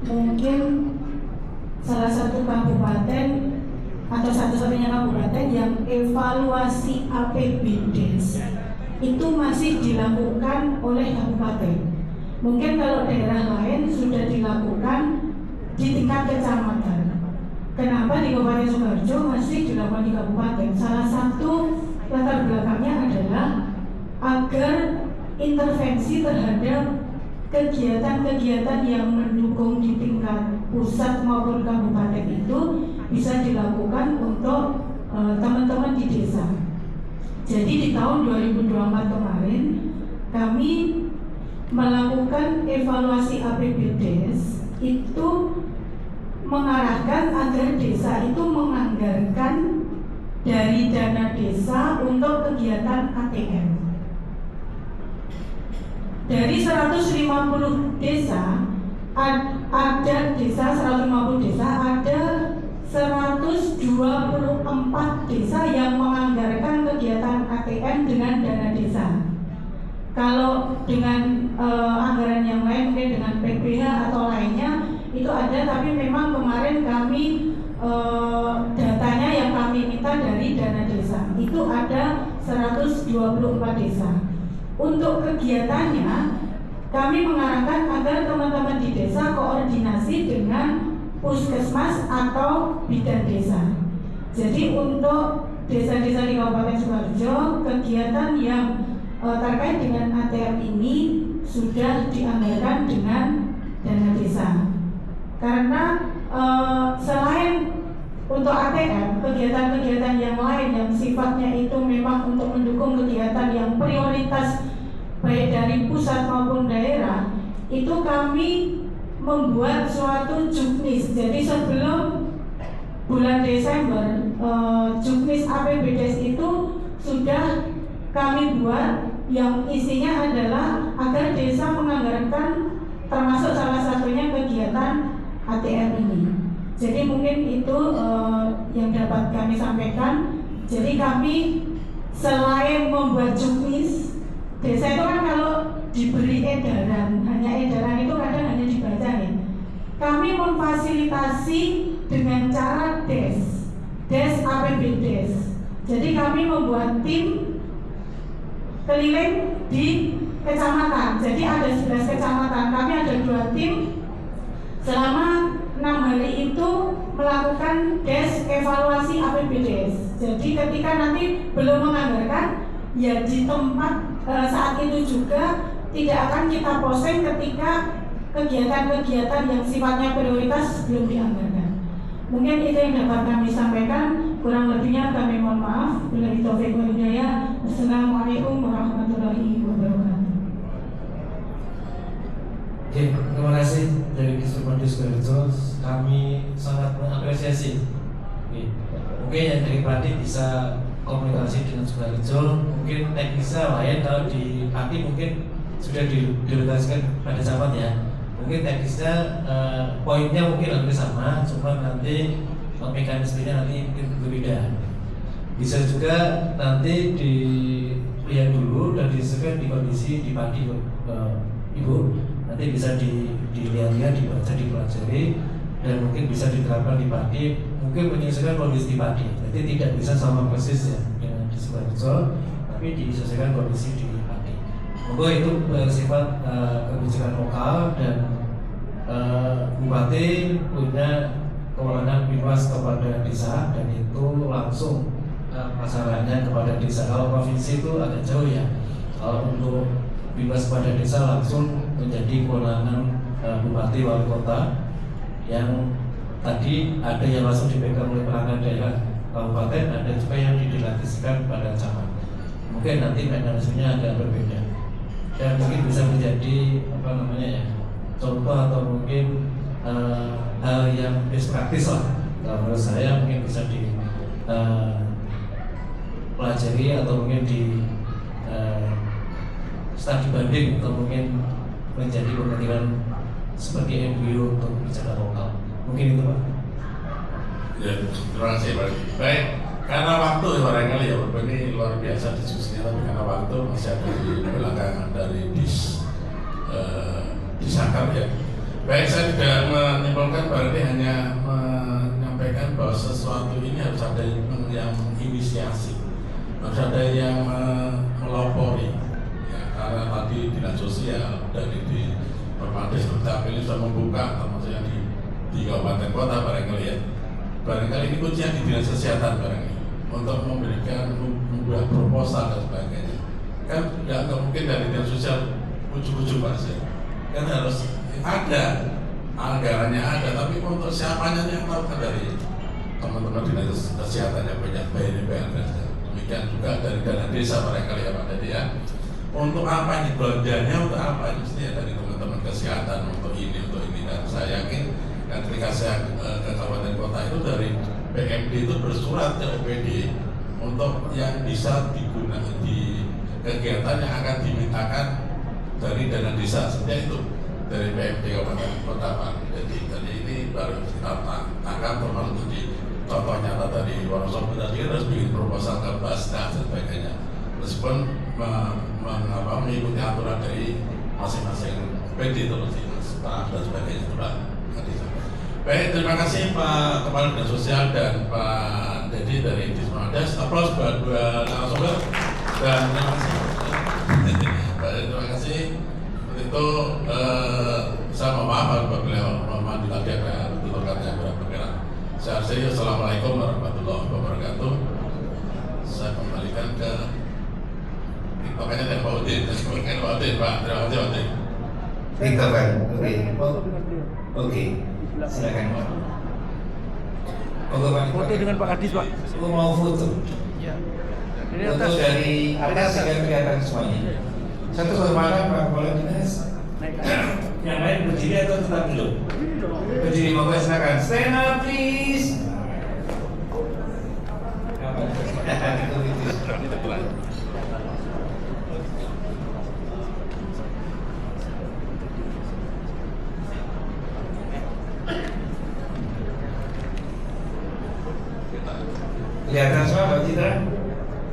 mungkin salah satu kabupaten atau satu-satunya kabupaten yang evaluasi APBDes itu masih dilakukan oleh kabupaten. Mungkin kalau daerah lain sudah dilakukan di tingkat kecamatan. Kenapa di Kabupaten Sukoharjo masih dilakukan di kabupaten? Salah satu latar belakangnya adalah agar intervensi terhadap kegiatan-kegiatan yang mendukung di tingkat pusat maupun kabupaten itu bisa dilakukan untuk teman-teman di desa. Jadi di tahun 2024 kemarin kami melakukan evaluasi APBDes itu mengarahkan agar desa itu menganggarkan dari dana desa untuk kegiatan ATM. Dari 150 desa, ada desa 150 desa, ada 124 desa yang menganggarkan kegiatan ATM dengan dana desa. Kalau dengan anggaran yang lain, mungkin dengan PPH atau lainnya, itu ada, tapi memang kemarin kami datanya yang kami minta dari dana desa, itu ada 124 desa. Untuk kegiatannya, kami mengarahkan agar teman-teman di desa koordinasi dengan puskesmas atau bidan desa. Jadi untuk desa-desa di Kabupaten Sukoharjo, kegiatan yang terkait dengan ATM ini sudah dianggarkan dengan dana desa. Karena selain untuk ATM, kegiatan-kegiatan yang lain yang sifatnya itu memang untuk mendukung kegiatan yang prioritas baik dari pusat maupun daerah, itu kami membuat suatu juknis. Jadi sebelum bulan Desember, juknis APBDes itu sudah kami buat, yang isinya adalah agar desa menganggarkan termasuk salah satunya kegiatan ATM ini. Jadi mungkin itu yang dapat kami sampaikan. Jadi kami selain membuat juknis, desa itu kan kalau diberi edaran, hanya edaran itu kadang hanya dibaca ya. Kami memfasilitasi dengan cara des APBDes. Jadi kami membuat tim keliling di kecamatan. Jadi ada 11 kecamatan. Kami ada 2 tim selama 6 hari itu melakukan des evaluasi APBDes. Jadi ketika nanti belum menganggarkan, ya di tempat saat itu juga tidak akan kita posting ketika kegiatan-kegiatan yang sifatnya prioritas belum dianggarkan. Mungkin itu yang dapat kami sampaikan. Kurang lebihnya kami mohon maaf. Billahi taufiq wal hidayah. Assalamualaikum warahmatullahi wabarakatuh. Oke, terima kasih dari Kisrumpadi Sukoharjo. Kami sangat mengapresiasi. Mungkin yang dari Padi bisa komunikasi dengan Sukoharjo. Mungkin teknisnya lain, kalau di Padi mungkin sudah dilokasikan pada camat ya. Mungkin teknisnya poinnya mungkin hampir sama, cuma nanti mekanismenya nanti mungkin berbeda. Bisa juga nanti dilihat dulu dan disesuaikan di kondisi di Padi, Ibu. Nanti bisa dilihat-lihat, dibaca, dipelajari, dan mungkin bisa diterapkan di Padi. Mungkin menyesuaikan kondisi di Padi. Jadi tidak bisa sama persis ya dengan di Sukoharjo, tapi disesuaikan kondisi di Padi. Monggo itu bersifat kebijakan lokal, dan Bupati punya kewenangan binwas kepada desa, dan itu langsung masalahnya kepada desa. Kalau provinsi itu agak jauh ya. Kalau untuk binwas kepada desa langsung menjadi kewenangan Bupati Wali Kota, yang tadi ada yang langsung dipegang oleh perangkat daerah kabupaten, ada juga yang didelegasikan pada camat. Mungkin nanti mekanismenya agak berbeda, dan mungkin bisa menjadi contoh atau mungkin hal yang best practice lah. Menurut saya mungkin bisa dipelajari atau mungkin di studi banding, atau mungkin menjadi pemikiran sebagai MBO untuk kebijakan lokal. Mungkin itu Pak. Ya, terima kasih Pak. Baik, karena waktu barangkali ya Bapak, ini luar biasa diskusinya, tapi karena waktu masih ada di belakang dari disakar ya. Baik, saya juga hanya menyampaikan bahwa sesuatu ini harus ada yang menginisiasi, harus ada yang melopori. Ya, karena tadi dinas sosial dari di Permades Dukcapil sudah membuka, termasuk yang di kabupaten kota barangkali ya. Barangkali ini kuncinya di dinas kesehatan barangkali untuk memberikan membuat proposal dan sebagainya. Kan nggak mungkin dari dinas sosial ujuk-ujuk Mas ya. Kan harus ada anggarannya ada, tapi untuk siapanya yang tahu kan dari teman-teman dinas kesehatan yang banyak BNPL. Demikian juga dari dana desa barangkali ya Pak Dedi ya. Untuk apa ini belanjanya, untuk apa ini mestinya dari teman-teman kesehatan untuk ini dan saya yakin ketika saya ke kabupaten kota itu dari PMD itu bersurat ke OPD untuk yang bisa digunakan di kegiatan yang akan dimintakan dari dana desa seperti itu dari PMD kabupaten kota Pak. Jadi ini baru kita tangkap termasuk di contoh nyata dari Wonosobo tadi harus bikin proposal ke Basnas dan sebagainya. Meskipun mengikuti aturan dari masing-masing PD terus staff dan sebagainya itu Pak. Baik, terima kasih Pak Kepala Dinas Sosial dan Pak Dedi dari Dismades. Aplaus buat dua narasumber dan terima kasih. Baik, terima kasih. Untuk itu saya mohon maaf apabila mohon tadi ada tutur kata yang kurang berkenan. Saya akhiri, assalamualaikum warahmatullahi wabarakatuh. Saya kembalikan ke makanya dari Pak Udin, Pak Udin, Pak. Terima kasih Pak Udin. Kita kan, oke, silakan. Foto dengan Pak Kadis Pak. Aku mau foto. Ya. Foto dari atas hingga kelihatan semuanya. Satu hormatan Pak Kepala Dinas. Yang lain berdiri atau tetap dulu? Berdiri, monggo silakan. Stand up please. Kelihatan semua Mbak Citra?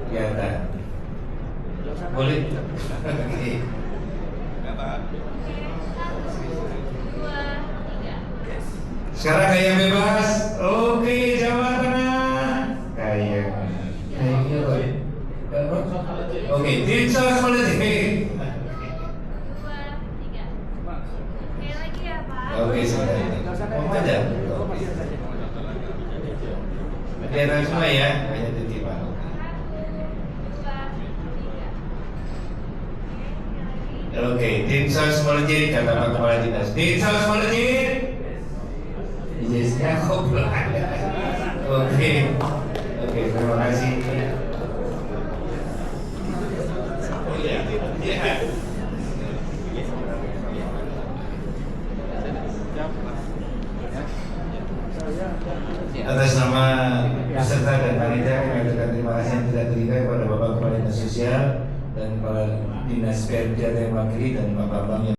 Kelihatan. Boleh? Oke. Sekarang gaya bebas. Oke, Jawa Tengah. Gaya. Oke, Dinsos Politik. Oke, sebentar. Mau aja. Kelihatan semua ya, hanya titipan. Oke, Dinsos Politik kata Pak Kepala Dinas. Dinsos Politik. Yesnya ngobrol. Oke, terima kasih. Oh iya, iya. Atas nama peserta dan panitia kami ucapkan terima kasih yang tidak terhingga kepada Bapak Kepala Dinas Sosial dan Kepala Dinas PRD yang mewakili dan Pak Bambang yang